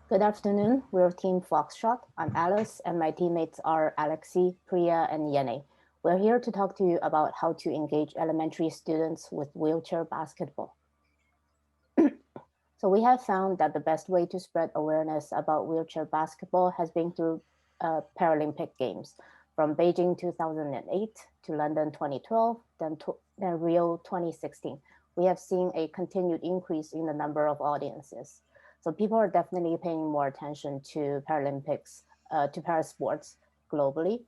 Good afternoon. We're Team Foxtrot. I'm Alice, and my teammates are Alexi, Priya, and Yene. We're here to talk to you about how to engage elementary students with wheelchair basketball. So we have found that the best way to spread awareness about wheelchair basketball has been through Paralympic Games, from Beijing 2008 to London 2012, then Rio 2016. We have seen a continued increase in the number of audiences. So people are definitely paying more attention to Paralympics, to parasports globally.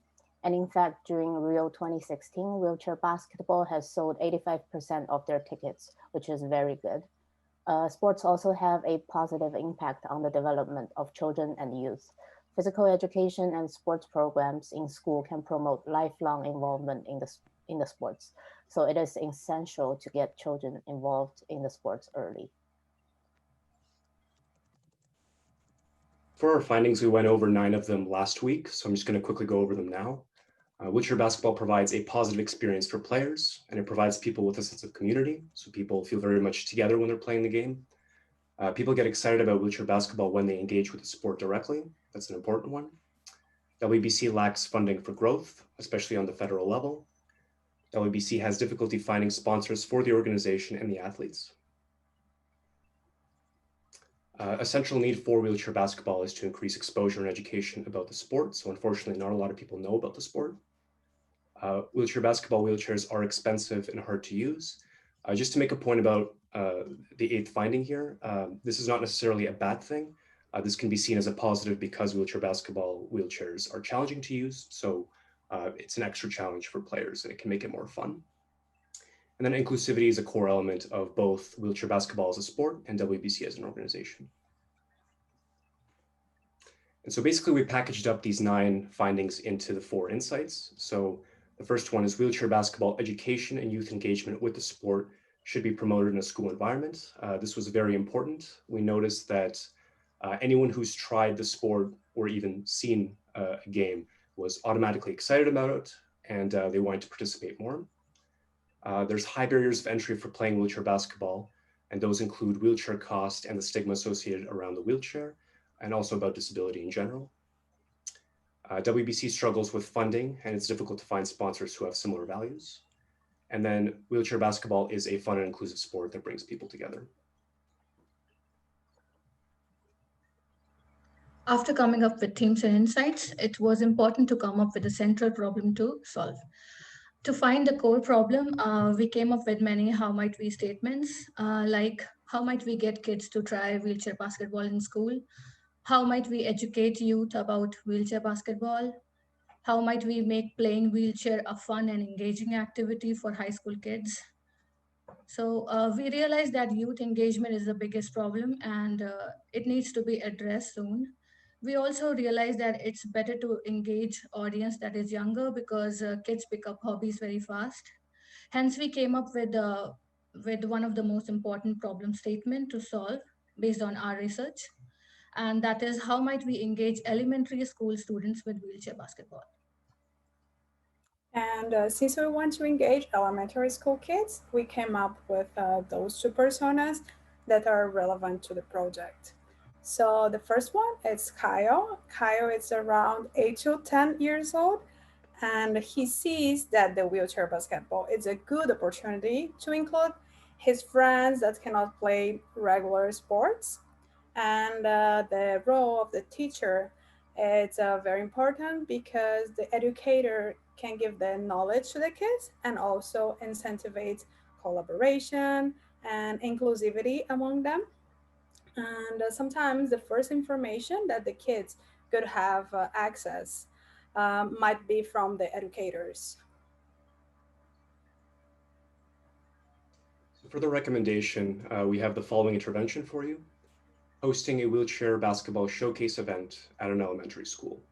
And in fact, during Rio 2016, wheelchair basketball has sold 85% of their tickets, which is very good. Sports also have a positive impact on the development of children and youth. Physical education and sports programs in school can promote lifelong involvement in the sports. So it is essential to get children involved in the sports early. For our findings, we went over 9 of them last week, so I'm just going to quickly go over them now. Wheelchair basketball provides a positive experience for players, and it provides people with a sense of community, so people feel very much together when they're playing the game. People get excited about wheelchair basketball when they engage with the sport directly. That's an important one. WBC lacks funding for growth, especially on the federal level. WBC has difficulty finding sponsors for the organization and the athletes. A central need for wheelchair basketball is to increase exposure and education about the sport. So unfortunately, not a lot of people know about the sport. Wheelchair basketball wheelchairs are expensive and hard to use. Just to make a point about the eighth finding here, this is not necessarily a bad thing. This can be seen as a positive because wheelchair basketball wheelchairs are challenging to use. So it's an extra challenge for players and it can make it more fun. And then inclusivity is a core element of both wheelchair basketball as a sport and WBC as an organization. And so basically we packaged up these 9 findings into the 4 insights. So the first one is wheelchair basketball education and youth engagement with the sport should be promoted in a school environment. This was very important. We noticed that anyone who's tried the sport or even seen a game was automatically excited about it and they wanted to participate more. There's high barriers of entry for playing wheelchair basketball, and those include wheelchair cost and the stigma associated around the wheelchair, and also about disability in general. WBC struggles with funding, and it's difficult to find sponsors who have similar values. And then wheelchair basketball is a fun and inclusive sport that brings people together. After coming up with themes and insights, it was important to come up with a central problem to solve. To find the core problem, we came up with many how might we statements, like how might we get kids to try wheelchair basketball in school? How might we educate youth about wheelchair basketball? How might we make playing wheelchair a fun and engaging activity for high school kids? So we realized that youth engagement is the biggest problem and it needs to be addressed soon. We also realized that it's better to engage audience that is younger because kids pick up hobbies very fast. Hence, we came up with one of the most important problem statement to solve based on our research, and that is how might we engage elementary school students with wheelchair basketball. And since we want to engage elementary school kids, we came up with those 2 personas that are relevant to the project. So the first one is Kyle. Kyle is around 8 to 10 years old, and he sees that the wheelchair basketball is a good opportunity to include his friends that cannot play regular sports. And the role of the teacher is very important because the educator can give the knowledge to the kids and also incentivize collaboration and inclusivity among them. And sometimes the first information that the kids could have access might be from the educators. So for the recommendation, we have the following intervention for you: hosting a wheelchair basketball showcase event at an elementary school.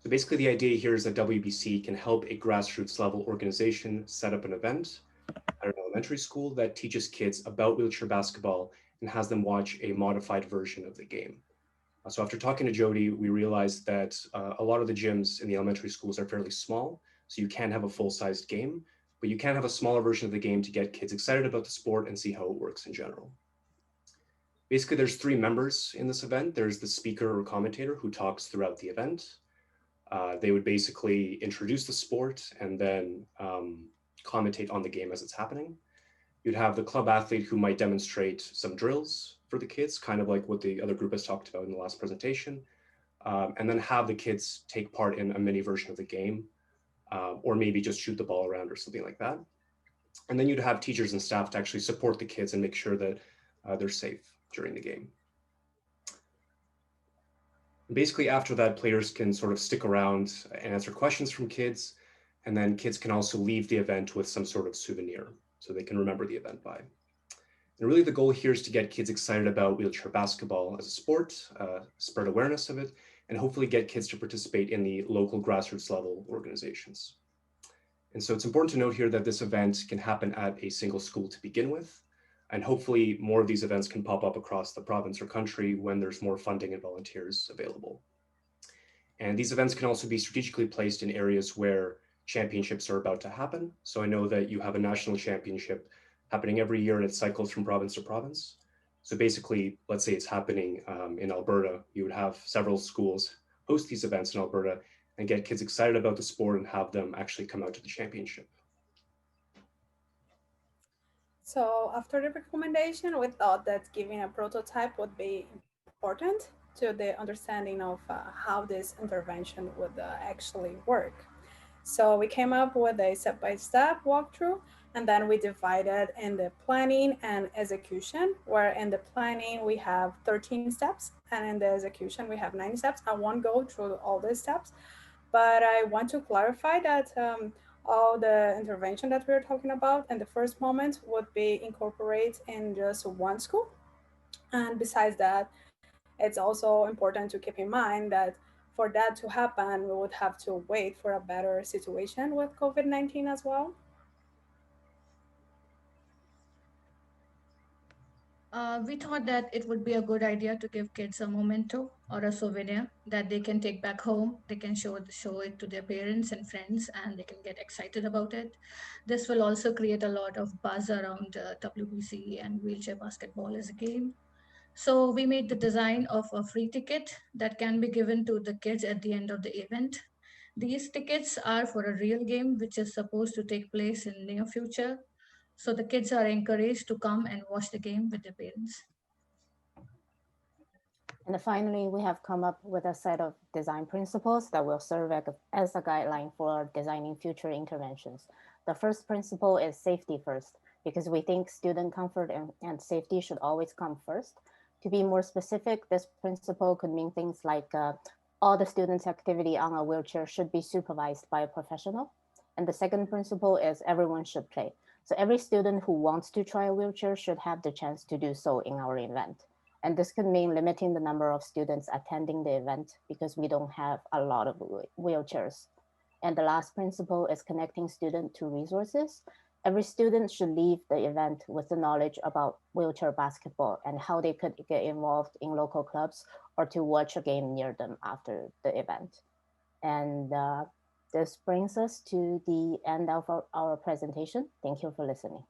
So basically the idea here is that WBC can help a grassroots level organization set up an event at an elementary school that teaches kids about wheelchair basketball and has them watch a modified version of the game. So after talking to Jody, we realized that a lot of the gyms in the elementary schools are fairly small, so you can have a full-sized game, but you can have a smaller version of the game to get kids excited about the sport and see how it works in general. Basically, there's three members in this event. There's the speaker or commentator who talks throughout the event. They would basically introduce the sport and then commentate on the game as it's happening. You'd have the club athlete who might demonstrate some drills for the kids, kind of like what the other group has talked about in the last presentation, and then have the kids take part in a mini version of the game, or maybe just shoot the ball around or something like that. And then you'd have teachers and staff to actually support the kids and make sure that they're safe during the game. Basically, after that, players can sort of stick around and answer questions from kids, and then kids can also leave the event with some sort of souvenir, so they can remember the event by. And really the goal here is to get kids excited about wheelchair basketball as a sport, spread awareness of it, and hopefully get kids to participate in the local grassroots level organizations. And so it's important to note here that this event can happen at a single school to begin with, and hopefully more of these events can pop up across the province or country when there's more funding and volunteers available. And these events can also be strategically placed in areas where championships are about to happen. So I know that you have a national championship happening every year and it cycles from province to province. So basically, let's say it's happening in Alberta, you would have several schools host these events in Alberta and get kids excited about the sport and have them actually come out to the championship. So after the recommendation, we thought that giving a prototype would be important to the understanding of how this intervention would actually work. So we came up with a step-by-step walkthrough, and then we divided in the planning and execution, where in the planning we have 13 steps, and in the execution we have 9 steps. I won't go through all the steps, but I want to clarify that all the intervention that we're talking about in the first moment would be incorporated in just one school. And besides that, it's also important to keep in mind that for that to happen, we would have to wait for a better situation with COVID-19 as well. We thought that it would be a good idea to give kids a memento or a souvenir that they can take back home. They can show it to their parents and friends, and they can get excited about it. This will also create a lot of buzz around WBC and wheelchair basketball as a game. So we made the design of a free ticket that can be given to the kids at the end of the event. These tickets are for a real game, which is supposed to take place in near future. So the kids are encouraged to come and watch the game with their parents. And finally, we have come up with a set of design principles that will serve as a guideline for designing future interventions. The first principle is safety first, because we think student comfort and safety should always come first. To be more specific, this principle could mean things like all the students' activity on a wheelchair should be supervised by a professional. And the second principle is everyone should play. So every student who wants to try a wheelchair should have the chance to do so in our event. And this could mean limiting the number of students attending the event because we don't have a lot of wheelchairs. And the last principle is connecting student to resources. Every student should leave the event with the knowledge about wheelchair basketball and how they could get involved in local clubs or to watch a game near them after the event. And this brings us to the end of our presentation. Thank you for listening.